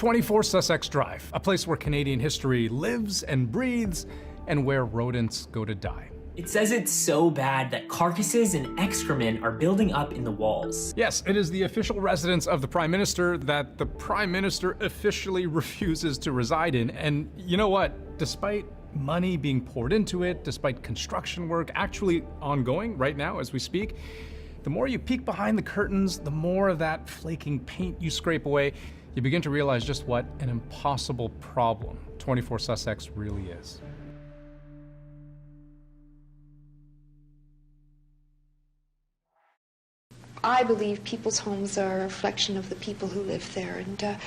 24 Sussex Drive, a place where Canadian history lives and breathes, and where rodents go to die. It says it's so bad that carcasses and excrement are building up in the walls. Yes, it is the official residence of the Prime Minister that the Prime Minister officially refuses to reside in. And you know what? Despite money being poured into it, despite construction work actually ongoing right now as we speak, the more you peek behind the curtains, the more of that flaking paint you scrape away, you begin to realize just what an impossible problem 24 Sussex really is. I believe people's homes are a reflection of the people who live there, and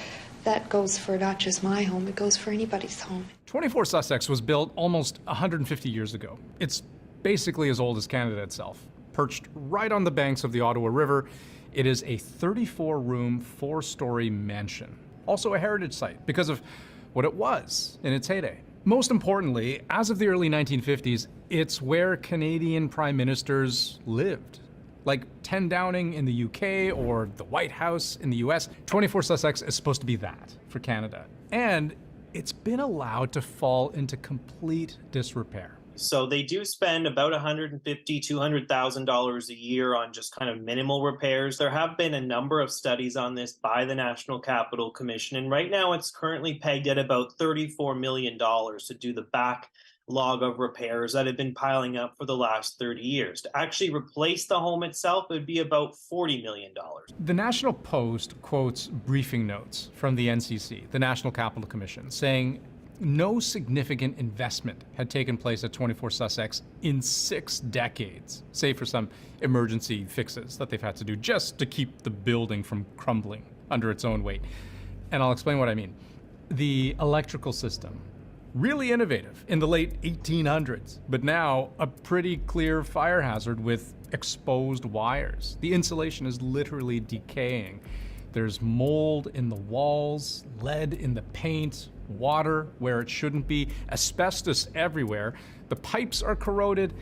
that goes for not just my home, it goes for anybody's home. 24 Sussex was built almost 150 years ago. It's basically as old as Canada itself. Perched right on the banks of the Ottawa River, it is a 34-room, 4-story mansion. Also a heritage site because of what it was in its heyday. Most importantly, as of the early 1950s, it's where Canadian prime ministers lived. Like 10 Downing in the UK or the White House in the US, 24 Sussex is supposed to be that for Canada. And it's been allowed to fall into complete disrepair. So they do spend about $150,000 to $200,000 a year on just kind of minimal repairs. There have been a number of studies on this by the National Capital Commission, and right now it's currently pegged at about $34 million to do the backlog of repairs that have been piling up for the last 30 years. To actually replace the home itself, it would be about $40 million. The National Post quotes briefing notes from the NCC, the National Capital Commission, saying no significant investment had taken place at 24 Sussex in 6 decades, save for some emergency fixes that they've had to do just to keep the building from crumbling under its own weight. And I'll explain what I mean. The electrical system, really innovative in the late 1800s, but now a pretty clear fire hazard with exposed wires. The insulation is literally decaying. There's mold in the walls, lead in the paint, water where it shouldn't be, asbestos everywhere. The pipes are corroded.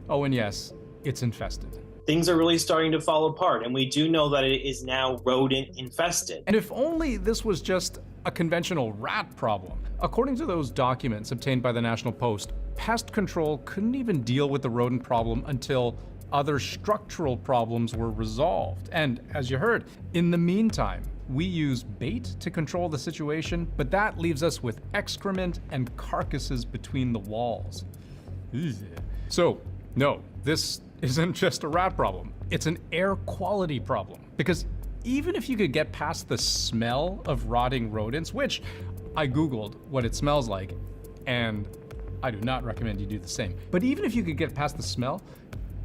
Oh, and yes, it's infested. Things are really starting to fall apart, and we do know that it is now rodent infested. And if only this was just a conventional rat problem. According to those documents obtained by the National Post, pest control couldn't even deal with the rodent problem until other structural problems were resolved. And as you heard, in the meantime, we use bait to control the situation, but that leaves us with excrement and carcasses between the walls. So, no, this isn't just a rat problem. It's an air quality problem. Because even if you could get past the smell of rotting rodents, which I Googled what it smells like, and I do not recommend you do the same. But even if you could get past the smell,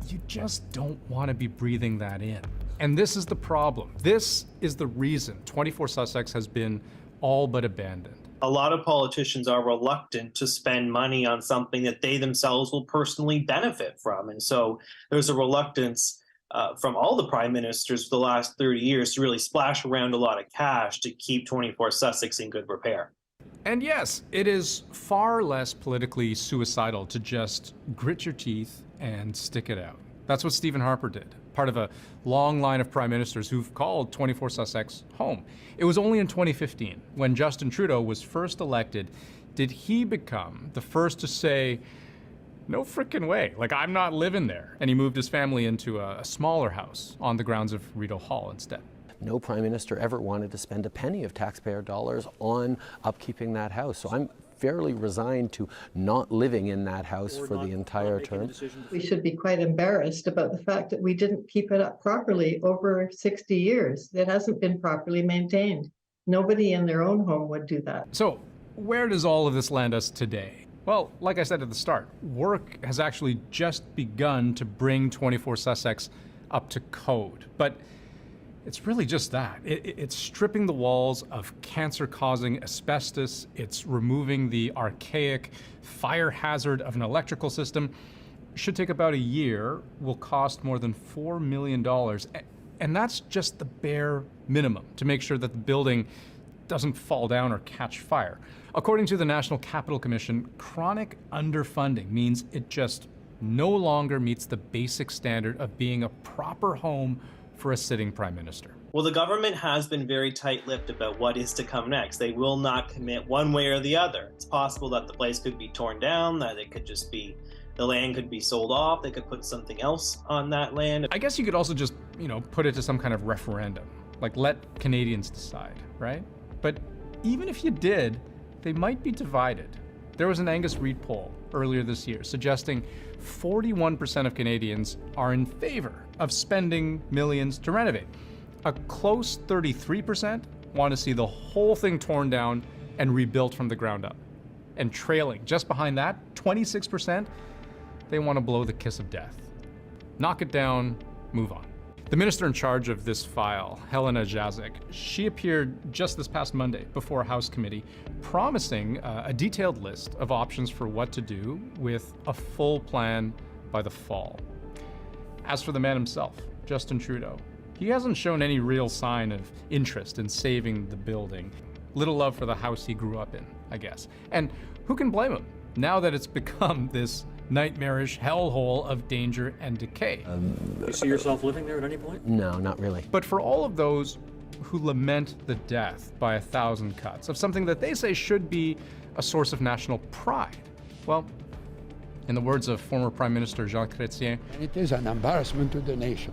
you just don't want to be breathing that in. And this is the problem. This is the reason 24 Sussex has been all but abandoned. A lot of politicians are reluctant to spend money on something that they themselves will personally benefit from. And so there's a reluctance from all the prime ministers for the last 30 years to really splash around a lot of cash to keep 24 Sussex in good repair. And yes, it is far less politically suicidal to just grit your teeth and stick it out. That's what Stephen Harper did, part of a long line of prime ministers who've called 24 Sussex home. It was only in 2015, when Justin Trudeau was first elected, did he become the first to say, no frickin' way, like I'm not living there. And he moved his family into a smaller house on the grounds of Rideau Hall instead. No prime minister ever wanted to spend a penny of taxpayer dollars on upkeeping that house. So I'm fairly resigned to not living in that house for the entire term. We should be quite embarrassed about the fact that we didn't keep it up properly over 60 years. It hasn't been properly maintained. Nobody in their own home would do that. So where does all of this land us today? Well, like I said at the start, work has actually just begun to bring 24 Sussex up to code. But it's really just that. It's stripping the walls of cancer-causing asbestos. It's removing the archaic fire hazard of an electrical system. Should take about a year, will cost more than $4 million. And that's just the bare minimum to make sure that the building doesn't fall down or catch fire. According to the National Capital Commission, chronic underfunding means it just no longer meets the basic standard of being a proper home for a sitting prime minister. Well, the government has been very tight-lipped about what is to come next. They will not commit one way or the other. It's possible that the place could be torn down, that it could just be, the land could be sold off, they could put something else on that land. I guess you could also just, put it to some kind of referendum, like let Canadians decide, right? But even if you did, they might be divided. There was an Angus Reid poll earlier this year suggesting 41% of Canadians are in favor of spending millions to renovate. A close 33% want to see the whole thing torn down and rebuilt from the ground up. And trailing just behind that, 26%, they want to blow the kiss of death. Knock it down, move on. The minister in charge of this file, Helena Jazik, she appeared just this past Monday before a House committee, promising a detailed list of options for what to do with a full plan by the fall. As for the man himself, Justin Trudeau, he hasn't shown any real sign of interest in saving the building. Little love for the house he grew up in, I guess. And who can blame him now that it's become this nightmarish hellhole of danger and decay? You see yourself living there at any point? No, not really. But for all of those who lament the death by 1,000 cuts of something that they say should be a source of national pride, well, in the words of former Prime Minister Jean Chrétien, it is an embarrassment to the nation.